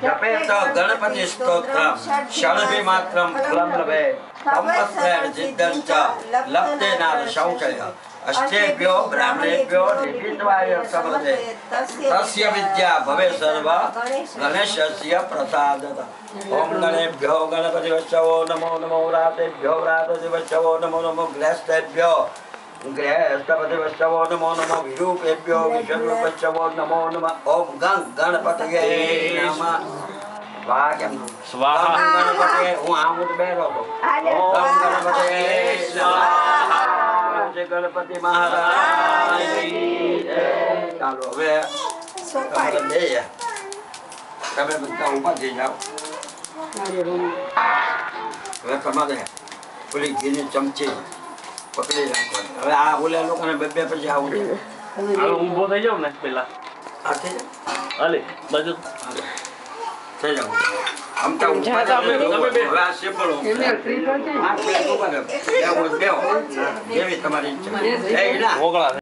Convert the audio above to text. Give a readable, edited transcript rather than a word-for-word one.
जपेत गणपति स्तोत्रम क्षणभिमात्रम फलं लभे संवत्सरेण सिद्धञ्च लभते नार संशय अष्टेभ्यो ब्राह्मणेभ्यो निहित्वाय समृद्धे तस्य विद्या भवे सर्वा गणेशस्य प्रसादतः ओम गणेभ्यो गणपतिवत्सवो नमो नमो रातेभ्यो रातदिवत्सवो नमो नमो गृहस्थेभ्यो गृहस्थपतिवत्सवो नमो नमो विरूपेभ्यो विष्णुवत्सवो नमो नमः ओम गं गणपतये नमः स्वाहा गणपतये હું આમ જ બેઠો હતો ઓમ ગણપતये स्वाहा जय गणपति महाराज ચાલો હવે તમારે દે તમે બધા ઊભા થઈ જાઓ હવે તમારે પેલી ઘીની ચમચી પકડી રાખો હવે આ ઓલા લોકોને બે બે પછી આવું હાલો ઊભો થઈ જાવ ને પેલા આ થઈ જાવ હાલે બાજુ થઈ જાવ हम तो से बोलो ये भी तुम्हारी